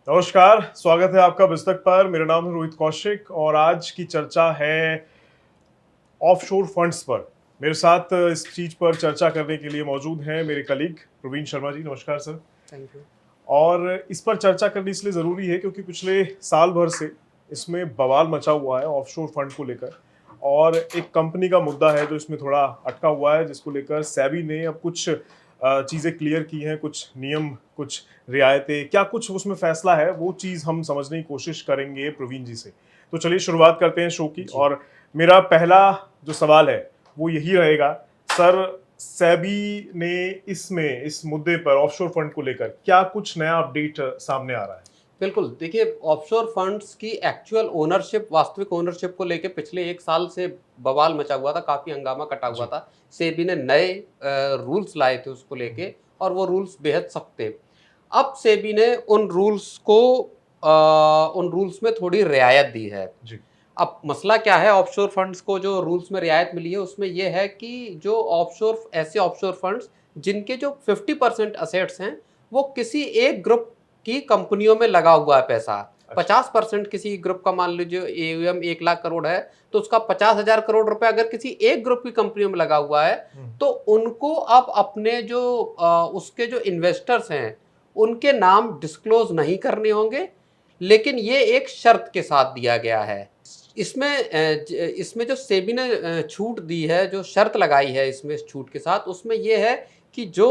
नमस्कार, स्वागत है आपका बिस्तक पर। मेरा नाम है रोहित कौशिक और आज की चर्चा है ऑफशोर फंड्स पर। मेरे साथ इस चीज पर चर्चा करने के लिए मौजूद हैं मेरे कलीग प्रवीण शर्मा जी। नमस्कार सर। Thank you. और इस पर चर्चा करनी इसलिए ज़रूरी है क्योंकि पिछले साल भर से इसमें बवाल मचा हुआ है ऑफशोर फंड को लेकर। और एक कंपनी का मुद्दा है जो इसमें थोड़ा अटका हुआ है, जिसको लेकर सेबी ने अब कुछ चीज़ें क्लियर की हैं, कुछ नियम, कुछ रियायतें, क्या कुछ उसमें फैसला है, वो चीज़ हम समझने की कोशिश करेंगे प्रवीण जी से। तो चलिए शुरुआत करते हैं शो की। जी। और मेरा पहला जो सवाल है वो यही रहेगा सर, सेबी ने इसमें इस मुद्दे पर ऑफशोर फंड को लेकर क्या कुछ नया अपडेट सामने आ रहा है? बिल्कुल, देखिए ऑफशोर फंड्स की एक्चुअल ओनरशिप, वास्तविक ओनरशिप को लेके पिछले 1 साल से बवाल मचा हुआ था, काफ़ी हंगामा कटा हुआ जी। था। सेबी ने नए रूल्स लाए थे उसको लेके और वो रूल्स बेहद सख्त थे। अब सेबी ने उन रूल्स में थोड़ी रियायत दी है। जी। अब मसला क्या है, ऑफशोर फंड्स को जो रूल्स में रियायत मिली है उसमें ये है कि जो ऐसे ऑफशोर फंड्स जिनके जो 50% असेट्स हैं वो किसी एक ग्रुप की कंपनियों में लगा हुआ है पैसा। अच्छा। 50% किसी ग्रुप का, मान लीजिए एयूएम 1 लाख करोड़ है तो उसका 50,000 करोड़ रुपए अगर किसी एक ग्रुप की कंपनियों में लगा हुआ है तो उनको अब अपने जो उसके जो इन्वेस्टर्स हैं उनके नाम डिस्क्लोज नहीं करने होंगे, लेकिन ये एक शर्त के साथ दिया गया है। इसमें जो सेबी ने छूट दी है, जो शर्त लगाई है इसमें इस छूट के साथ, उसमें ये है कि जो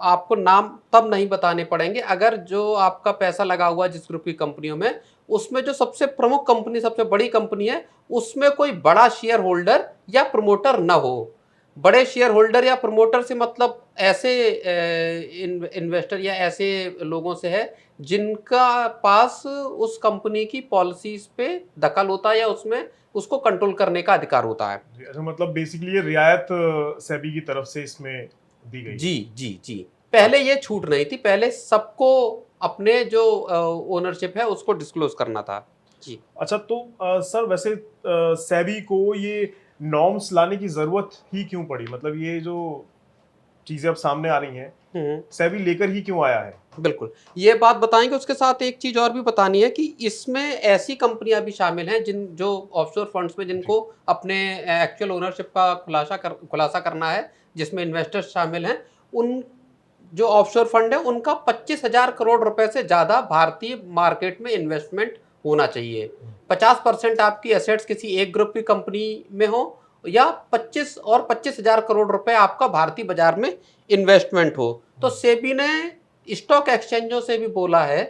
आपको नाम तब नहीं बताने पड़ेंगे अगर जो आपका पैसा लगा हुआ है जिस ग्रुप की कंपनियों में, उसमें जो सबसे प्रमुख कंपनी, सबसे बड़ी कंपनी है, उसमें कोई बड़ा शेयर होल्डर या प्रमोटर न हो। बड़े शेयर होल्डर या प्रमोटर से मतलब ऐसे इन्वेस्टर या ऐसे लोगों से है जिनका पास उस कंपनी की पॉलिसीज पे दखल होता है या उसमें उसको कंट्रोल करने का अधिकार होता है। जी, अच्छा, मतलब बेसिकली ये रियायत सेबी की तरफ से इसमें दी गई है। जी, जी, जी। पहले अच्छा। ये छूट नहीं थी, पहले सबको अपने जो ओनरशिप है उसको डिस्क्लोज करना था। जी। अच्छा, तो सर वैसे सेबी को ये नॉर्म्स लाने की जरूरत ही क्यों पड़ी? मतलब ये जो चीजें अब सामने आ रही हैं, हुँ। सेबी लेकर ही क्यों आया है? बिल्कुल, ये बात बताएँगे, उसके साथ एक चीज़ और भी बतानी है कि इसमें ऐसी कंपनियाँ भी शामिल हैं जो ऑफशोर फंड्स में जी। जिनको अपने एक्चुअल ओनरशिप का खुलासा करना है, जिसमें इन्वेस्टर्स शामिल हैं। उन जो ऑफशोर फंड है उनका 25,000 करोड़ रुपए से ज़्यादा भारतीय मार्केट में इन्वेस्टमेंट होना चाहिए। 50% आपकी एसेट्स किसी एक ग्रुप की कंपनी में हो या 25,000 करोड़ रुपए आपका भारतीय बाजार में इन्वेस्टमेंट हो। तो सेबी ने स्टॉक एक्सचेंजों से भी बोला है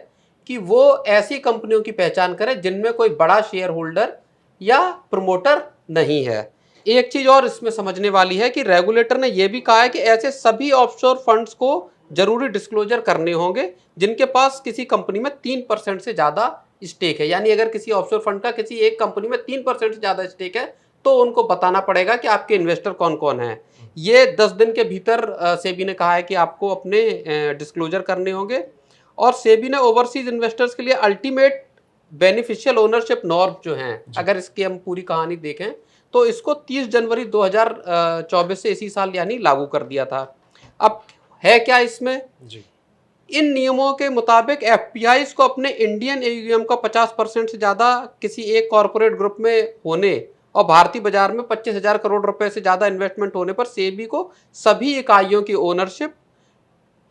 कि वो ऐसी कंपनियों की पहचान करें जिनमें कोई बड़ा शेयर होल्डर या प्रमोटर नहीं है। एक चीज और इसमें समझने वाली है कि रेगुलेटर ने यह भी कहा है कि ऐसे सभी ऑफशोर फंड्स को जरूरी डिस्क्लोजर करने होंगे जिनके पास किसी कंपनी में 3% से ज्यादा स्टेक है। यानी अगर किसी ऑफशोर फंड का किसी एक कंपनी में 3% से ज्यादा स्टेक है तो उनको बताना पड़ेगा कि आपके इन्वेस्टर कौन कौन है। ये 10 दिन के भीतर सेबी ने कहा है कि आपको अपने डिस्क्लोजर करने होंगे। और सेबी ने ओवरसीज इन्वेस्टर्स के लिए अल्टीमेट बेनिफिशियल ओनरशिप नॉर्म जो हैं, जी। अगर इसकी हम पूरी कहानी देखें तो इसको 30 जनवरी 2024 से इसी साल यानी लागू कर दिया था। अब है क्या इसमें? जी। इन नियमों के मुताबिक एफपीआईज को अपने इंडियन एयूएम का 50% से ज़्यादा किसी एक कॉरपोरेट ग्रुप में होने और भारतीय बाजार में 25,000 करोड़ रुपए से ज़्यादा इन्वेस्टमेंट होने पर सेबी को सभी इकाइयों की ओनरशिप,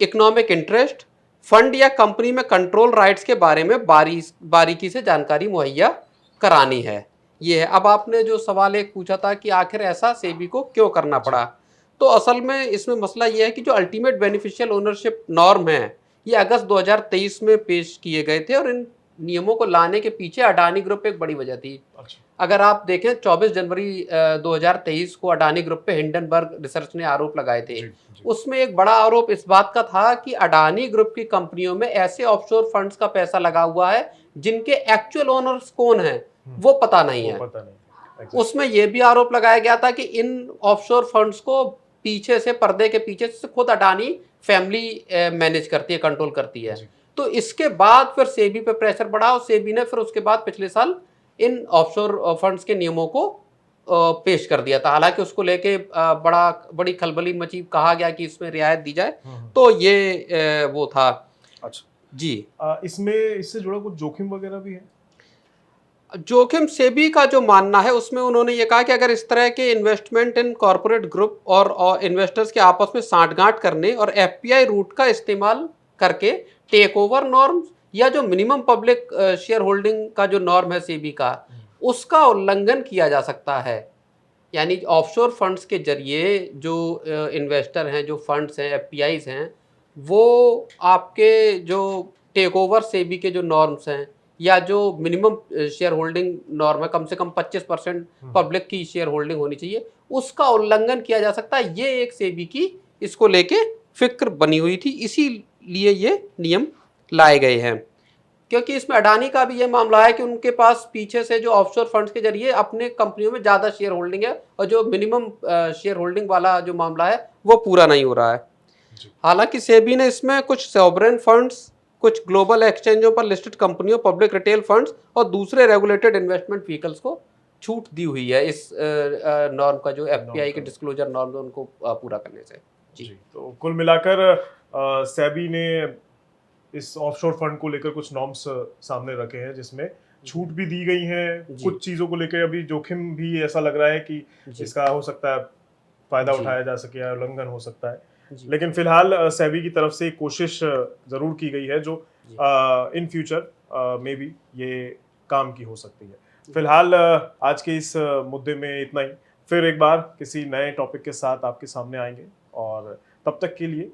इकोनॉमिक इंटरेस्ट, फंड या कंपनी में कंट्रोल राइट्स के बारे में बारीकी से जानकारी मुहैया करानी है। ये है। अब आपने जो सवाल एक पूछा था कि आखिर ऐसा सेबी को क्यों करना जी। पड़ा, तो असल में इसमें मसला ये है कि जो अल्टीमेट बेनिफिशियल ओनरशिप नॉर्म है ये अगस्त 2023 में पेश किए गए थे और इन नियमों को लाने के पीछे अडानी ग्रुप एक बड़ी वजह थी। अच्छा। अगर आप देखें 24 जनवरी 2023 को अडानी ग्रुप पे हिंडनबर्ग रिसर्च ने आरोप लगाए थे। जी। जी। उसमें एक बड़ा आरोप इस बात का था कि अडानी ग्रुप की कंपनियों में ऐसे ऑफशोर फंड्स का पैसा लगा हुआ है जिनके एक्चुअल ओनर्स कौन हैं वो पता नहीं वो है। पता नहीं। एग्जैक्ट। उसमें यह भी आरोप लगाया गया था कि इन ऑफशोर फंड्स को पीछे से, पर्दे के पीछे से खुद अडानी फैमिली मैनेज करती है, कंट्रोल करती है। जी। तो इसके बाद फिर सेबी पे प्रेशर बढ़ा और सेबी ने फिर उसके बाद पिछले साल इन ऑफशोर फंड्स के नियमों को पेश कर दिया था। हालांकि उसको लेके बड़ी खलबली मची, कहा गया कि इसमें रियायत दी जाए। तो ये वो था। अच्छा। जी। इसमें इससे जुड़ा कुछ जोखिम वगैरह भी है? जोखिम सेबी का जो मानना है उसमें उन्होंने ये कहा कि अगर इस तरह के इन्वेस्टमेंट इन कॉरपोरेट ग्रुप और इन्वेस्टर्स के आपस में सांठगांठ करने और एफपीआई रूट का इस्तेमाल करके टेक ओवर नॉर्म्स या जो मिनिमम पब्लिक शेयर होल्डिंग का जो नॉर्म है सेबी का, उसका उल्लंघन किया जा सकता है। यानी ऑफशोर फंड्स के जरिए जो इन्वेस्टर हैं, जो फंड्स हैं, एफपीआईज हैं, वो आपके जो टेक ओवर सेबी के जो नॉर्म्स हैं या जो मिनिमम शेयर होल्डिंग नॉर्म है, कम से कम 25% पब्लिक की शेयर होल्डिंग होनी चाहिए, उसका उल्लंघन किया जा सकता है। ये एक सेबी की इसको लेके फिक्र बनी हुई थी, इसीलिए ये नियम लाए गए हैं। क्योंकि इसमें अडानी का भी ये मामला है कि उनके पास पीछे से जो ऑफशोर फंड्स के जरिए अपने कंपनियों में ज़्यादा शेयर होल्डिंग है और जो मिनिमम शेयर होल्डिंग वाला जो मामला है वो पूरा नहीं हो रहा है। हालांकि सेबी ने इसमें कुछ सॉवरेन फंड्स, कुछ ग्लोबल एक्सचेंजों पर लिस्टेड कंपनियों, पब्लिक रिटेल फंड्स और दूसरे रेगुलेटेड इन्वेस्टमेंट व्हीकल्स को छूट दी हुई है इस नॉर्म का, जो एफपीआई के डिस्क्लोजर नॉर्म है उनको पूरा करने से। जी, तो कुल मिलाकर सेबी ने इस ऑफशोर फंड को लेकर कुछ नॉर्म्स सामने रखे हैं, जिसमें छूट भी दी गई हैं, कुछ चीज़ों को लेकर अभी जोखिम भी ऐसा लग रहा है कि इसका हो सकता है फायदा उठाया जा सके या उल्लंघन हो सकता है। लेकिन फिलहाल सेबी की तरफ से कोशिश जरूर की गई है जो इन फ्यूचर में भी ये काम की हो सकती है। फिलहाल आज के इस मुद्दे में इतना ही। फिर एक बार किसी नए टॉपिक के साथ आपके सामने आएंगे, और तब तक के लिए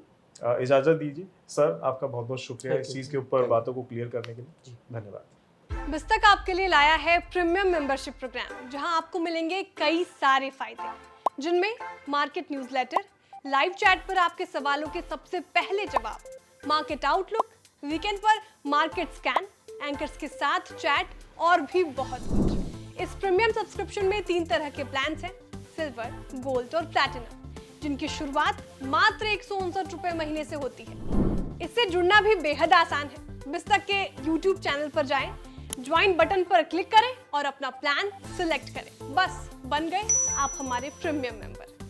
इजाज़त दीजिए। सर, आपका बहुत बहुत शुक्रिया इस चीज़ के ऊपर बातों को क्लियर करने के लिए। धन्यवाद। बिस्तक आपके लिए लाया है प्रीमियम मेंबरशिप प्रोग्राम, जहां आपको मिलेंगे कई सारे फायदे, जिनमें मार्केट न्यूज़लेटर, लाइव चैट पर आपके सवालों के सबसे पहले जवाब, मार्केट आउटलुक, वीकेंड पर मार्केट स्कैन, एंकर्स के साथ चैट और भी बहुत कुछ। इस प्रीमियम सब्सक्रिप्शन में 3 तरह के प्लान्स हैं, सिल्वर, गोल्ड और प्लैटिनम, जिनकी शुरुआत मात्र 159 रुपए महीने से होती है। इससे जुड़ना भी बेहद आसान है। बिस्तक के YouTube चैनल पर जाएं, ज्वाइन बटन पर क्लिक करें और अपना प्लान सिलेक्ट करें। बस बन गए आप हमारे प्रीमियम मेंबर।